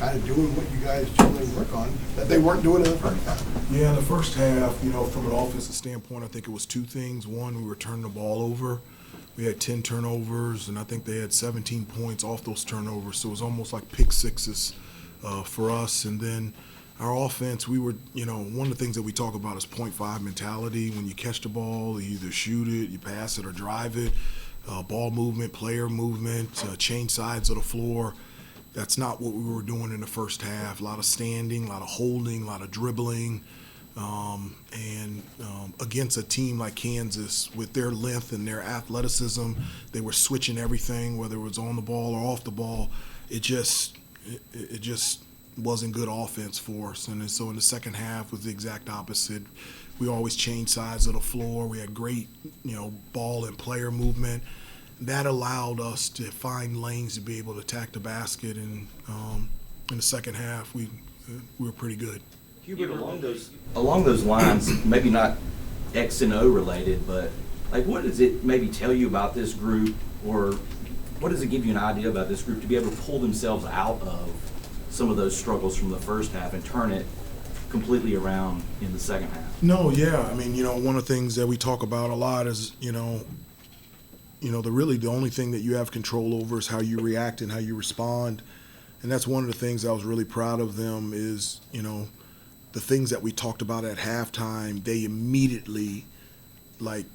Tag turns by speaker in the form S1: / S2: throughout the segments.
S1: kind of doing what you guys generally work on that they weren't doing in the first half.
S2: Yeah, in the first half, from an offensive standpoint, I think it was two things. One, we were turning the ball over. We had 10 turnovers, and I think they had 17 points off those turnovers. So it was almost like pick sixes for us. And then our offense, we were, one of the things that we talk about is 0.5 mentality. When you catch the ball, you either shoot it, you pass it, or drive it. Ball movement, player movement, change sides of the floor. That's not what we were doing in the first half. A lot of standing, a lot of holding, a lot of dribbling. And against a team like Kansas, with their length and their athleticism, they were switching everything, whether it was on the ball or off the ball. It just wasn't good offense for us. And so in the second half was the exact opposite. We always changed sides of the floor. We had great, ball and player movement. That allowed us to find lanes to be able to attack the basket. And in the second half, we were pretty good.
S3: Hubert, along those lines, maybe not X and O related, but what does it maybe tell you about this group, or what does it give you an idea about this group to be able to pull themselves out of some of those struggles from the first half and turn it completely around in the second half?
S2: No, yeah. One of the things that we talk about a lot is, the only thing that you have control over is how you react and how you respond. And that's one of the things I was really proud of them is, the things that we talked about at halftime, they immediately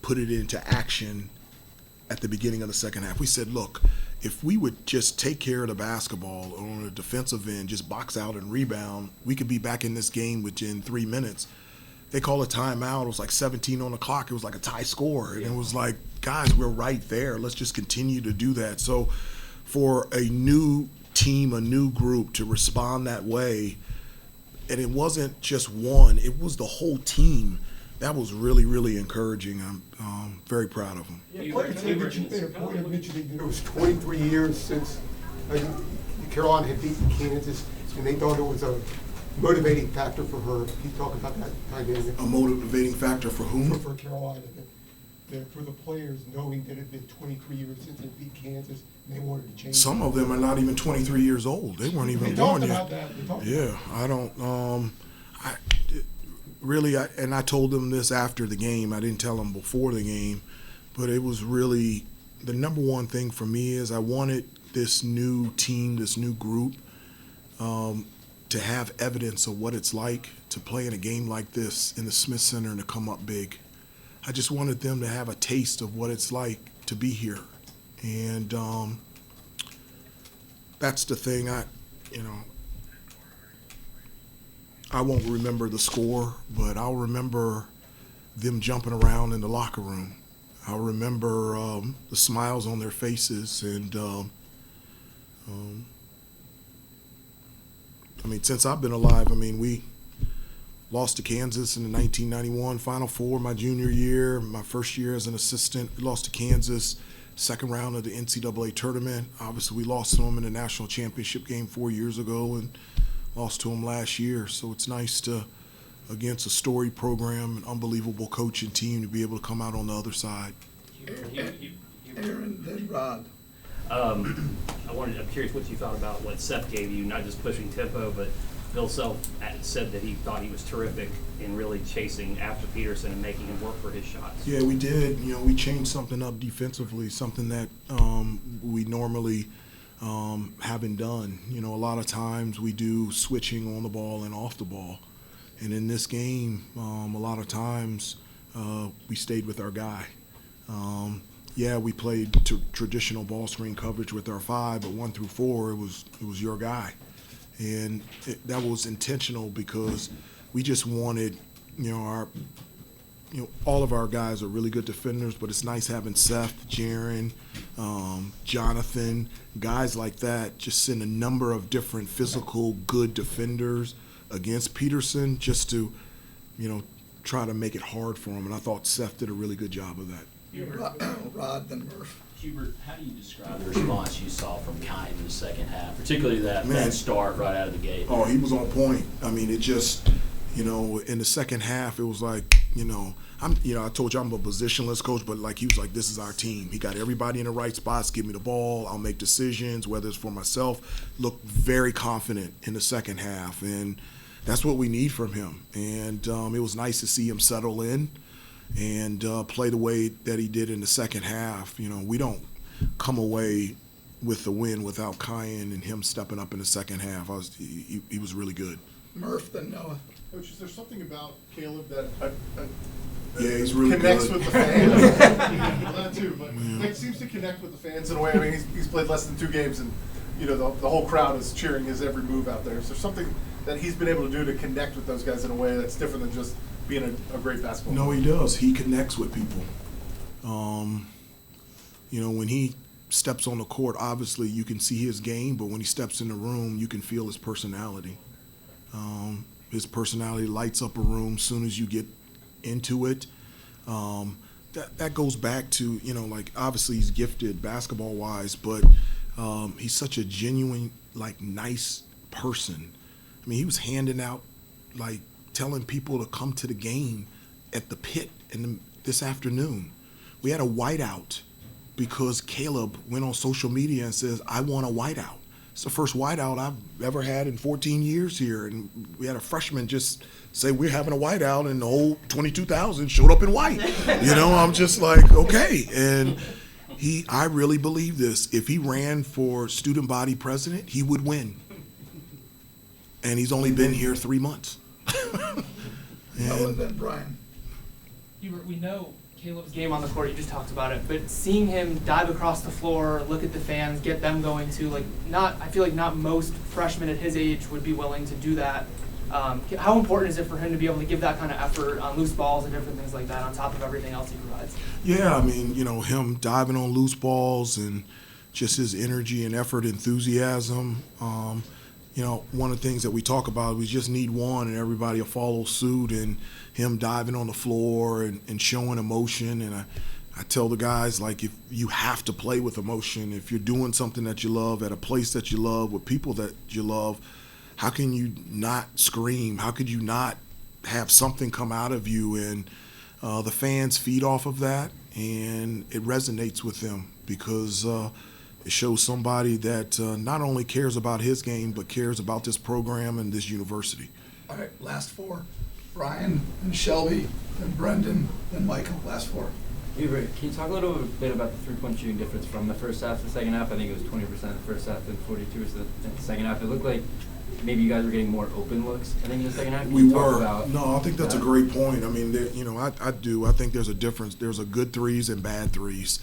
S2: put it into action at the beginning of the second half. We said, look, if we would just take care of the basketball on the defensive end, just box out and rebound, we could be back in this game within 3 minutes. They call a timeout. It was 17 on the clock. It was a tie score. And it was guys, we're right there. Let's just continue to do that. So for a new team, a new group to respond that way, and it wasn't just one, it was the whole team. That was really, really encouraging. I'm very proud of them.
S1: Yeah, players made a point of mentioning that it was 23 years since Carolina had beaten Kansas, and they thought it was a motivating factor for her. Can you talk about that dynamic?
S2: A motivating factor for whom?
S1: For Carolina, that for the players, knowing that it had been 23 years since they beat Kansas, and they wanted to change.
S2: Some of them are not even 23 years old. They weren't even born yet. Yeah, I don't. And I told them this after the game. I didn't tell them before the game, but it was really the number one thing for me is I wanted this new team, this new group, to have evidence of what it's like to play in a game like this in the Smith Center and to come up big. I just wanted them to have a taste of what it's like to be here. And that's the thing. I won't remember the score, but I'll remember them jumping around in the locker room. I'll remember the smiles on their faces. And, since I've been alive, we lost to Kansas in the 1991 Final Four my junior year. My first year as an assistant, we lost to Kansas, second round of the NCAA tournament. Obviously, we lost to them in the national championship game 4 years ago and lost to them last year. So it's nice to, against a storied program, an unbelievable coaching team, to be able to come out on the other side.
S4: Aaron, then Rod.
S5: I'm curious what you thought about what Seth gave you, not just pushing tempo, but Bill Self said that he thought he was terrific in really chasing after Peterson and making him work for his shots.
S2: Yeah, we did. We changed something up defensively, something that we normally haven't done. A lot of times we do switching on the ball and off the ball. And in this game, a lot of times we stayed with our guy. We played traditional ball screen coverage with our 5, but 1 through 4, it was your guy. And that was intentional because we just wanted, all of our guys are really good defenders, but it's nice having Seth, Jaron, Jonathan, guys like that, just send a number of different physical good defenders against Peterson just to, try to make it hard for him. And I thought Seth did a really good job of that.
S4: Rod, then Murph.
S6: Hubert, how do you describe the response you saw from Kine in the second half, particularly that start right out of the gate?
S2: Oh, he was on point. It just, in the second half, it was I told you I'm a positionless coach, but like he was like, this is our team. He got everybody in the right spots. Give me the ball. I'll make decisions, whether it's for myself. Looked very confident in the second half, and that's what we need from him. And it was nice to see him settle in and play the way that he did in the second half. We don't come away with the win without Kyan and him stepping up in the second half. He was really good.
S4: Murph, then Noah.
S7: Coach, is there something about Caleb that
S2: Yeah, he's really
S7: connects
S2: good.
S7: with the fans? Well, that too, but it seems to connect with the fans in a way. I mean, he's played less than 2 games, and the whole crowd is cheering his every move out there. Is there something that he's been able to do to connect with those guys in a way that's different than just being a great basketball
S2: No,
S7: player?
S2: he does. He connects with people. When he steps on the court, obviously you can see his game, but when he steps in the room, you can feel his personality. His personality lights up a room as soon as you get into it. That goes back to, obviously he's gifted basketball-wise, but he's such a genuine, nice person. I mean, he was handing out, telling people to come to the game at the pit this afternoon. We had a whiteout because Caleb went on social media and says, I want a whiteout. It's the first whiteout I've ever had in 14 years here. And we had a freshman just say, we're having a whiteout, and the whole 22,000 showed up in white. I'm just like, okay. And I really believe this. If he ran for student body president, he would win. And he's only been here 3 months.
S4: Noah, then Brian.
S8: Hubert, we know Caleb's game on the court, you just talked about it, but seeing him dive across the floor, look at the fans, get them going too, I feel like not most freshmen at his age would be willing to do that. How important is it for him to be able to give that kind of effort on loose balls and different things like that on top of everything else he provides?
S2: Yeah, I mean, him diving on loose balls and just his energy and effort, enthusiasm. One of the things that we talk about, we just need one and everybody will follow suit, and him diving on the floor and showing emotion. And I tell the guys, if you have to play with emotion, if you're doing something that you love at a place that you love with people that you love, how can you not scream? How could you not have something come out of you? And the fans feed off of that, and it resonates with them because it shows somebody that not only cares about his game, but cares about this program and this university.
S4: All right, last 4. Brian, then Shelby, then Brendan, then Michael. Last 4.
S9: Hubert, can you talk a little bit about the three-point shooting difference from the first half to the second half? I think it was 20% the first half and 42% in the second half. It looked like maybe you guys were getting more open looks, I think, in the second half.
S2: We were. No, I think that's a great point. I mean, I do. I think there's a difference. There's a good threes and bad threes.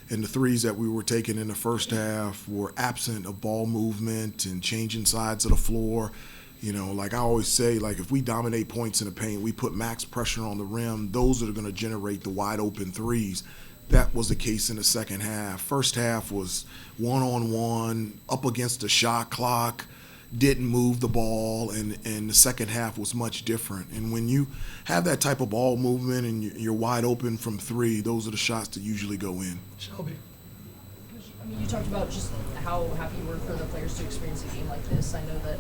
S2: And the threes that we were taking in the first half were absent of ball movement and changing sides of the floor. Like I always say, if we dominate points in the paint, we put max pressure on the rim, those are going to generate the wide open threes. That was the case in the second half. First half was one-on-one, up against the shot clock, didn't move the ball, and the second half was much different. And when you have that type of ball movement and you're wide open from 3, those are the shots that usually go in.
S4: Shelby.
S10: I mean, you talked about just how happy you were for the players to experience a game like this. I know that,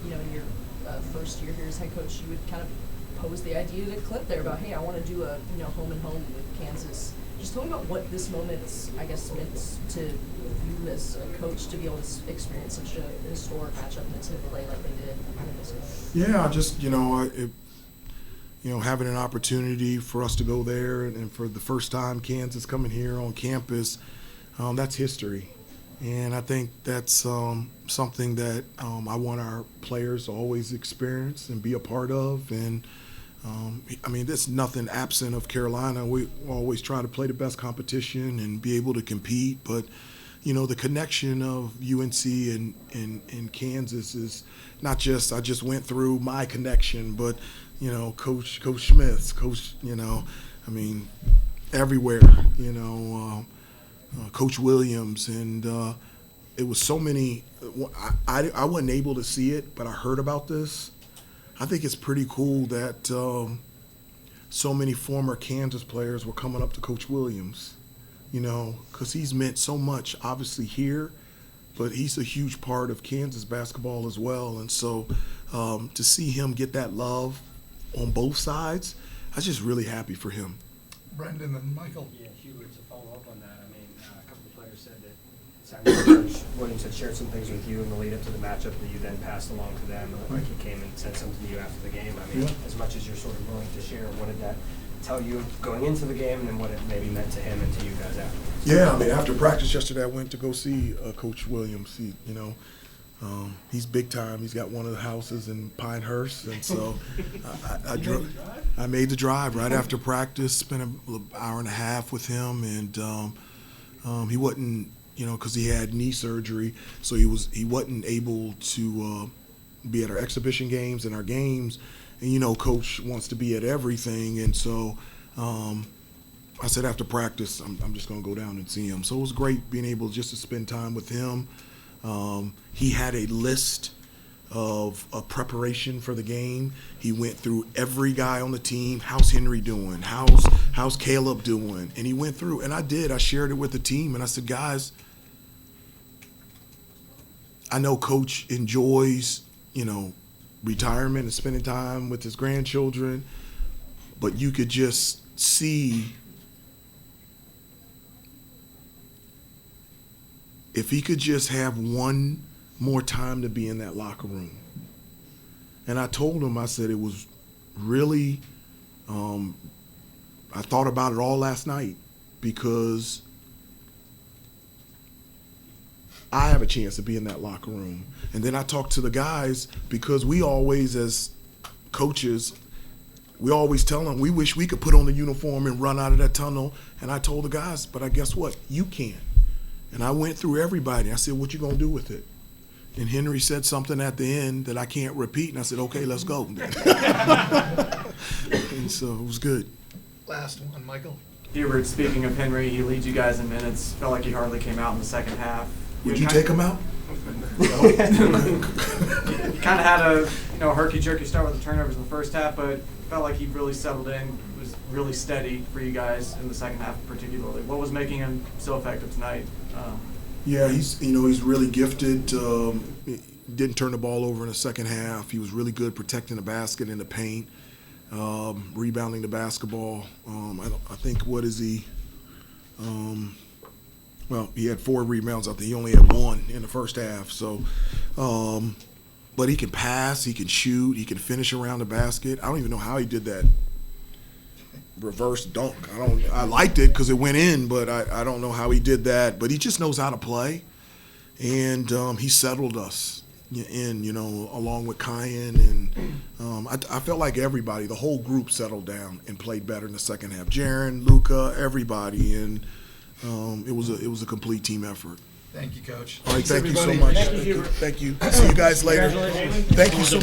S10: in your first year here as head coach, you would kind of pose the idea to Clint there about, hey, I want to do a home and home with Kansas. Just tell me about what this moment's, meant to you as a coach to be able to experience such a historic matchup and to play like they did in this game.
S2: Yeah, just having an opportunity for us to go there and for the first time Kansas coming here on campus, that's history. And I think that's something that I want our players to always experience and be a part of. And, there's nothing absent of Carolina. We always try to play the best competition and be able to compete. But, the connection of UNC and Kansas is not just, I just went through my connection, but, Coach Smith's, everywhere, Coach Williams, and it was so many. I wasn't able to see it, but I heard about this. I think it's pretty cool that so many former Kansas players were coming up to Coach Williams, because he's meant so much, obviously here, but he's a huge part of Kansas basketball as well. And so to see him get that love on both sides, was just really happy for him.
S4: Brendan and Michael.
S11: Yeah, Hubert, to follow up on that, I mean, a couple of players said that it sounded like Coach Williams had shared some things with you in the lead up to the matchup that you then passed along to them. Like he came and said something to you after the game. I mean,
S2: Yeah.
S11: as much as you're sort of willing to share, what did that tell you going into the game and then what it maybe meant to him and to you guys afterwards?
S2: Yeah, I mean, after practice yesterday, I went to go see Coach Williams. He's big time. He's got one of the houses in Pinehurst, and so I made the drive right after practice. Spent an hour and a half with him, and he wasn't, because he had knee surgery, so he wasn't able to be at our exhibition games and our games. And Coach wants to be at everything, and so I said after practice, I'm just going to go down and see him. So it was great being able just to spend time with him. He had a list of preparation for the game. He went through every guy on the team. How's Henry doing? How's Caleb doing? And he went through, and I shared it with the team, and I said, guys, I know Coach enjoys, retirement and spending time with his grandchildren, but you could just see if he could just have one more time to be in that locker room. And I told him, I said it was really, I thought about it all last night because I have a chance to be in that locker room. And then I talked to the guys because we always, as coaches, we always tell them we wish we could put on the uniform and run out of that tunnel. And I told the guys, but I guess what? You can. And I went through everybody. I said, what you gonna do with it? And Henry said something at the end that I can't repeat. And I said, okay, let's go. And so it was good.
S4: Last one, Michael.
S12: Hubert, speaking of Henry, he leads you guys in minutes. Felt like he hardly came out in the second half.
S2: Would you take him out?
S12: You kind of had a herky-jerky start with the turnovers in the first half, but felt like he really settled in, was really steady for you guys in the second half particularly. What was making him so effective tonight?
S2: Yeah, he's really gifted. Didn't turn the ball over in the second half. He was really good protecting the basket in the paint, rebounding the basketball. I think, what is he? Well, he had 4 rebounds. I think he only had 1 in the first half. So, but he can pass, he can shoot, he can finish around the basket. I don't even know how he did that reverse dunk. I liked it because it went in, but I don't know how he did that. But he just knows how to play, and he settled us in, along with Kyan, and I felt like everybody, the whole group, settled down and played better in the second half. Jaren, Luka, everybody, and it was a complete team effort.
S4: Thank you, Coach.
S2: All right,
S4: Thanks,
S2: thank you so
S4: everybody.
S2: much. Thank you. See you guys later. Thank you so much.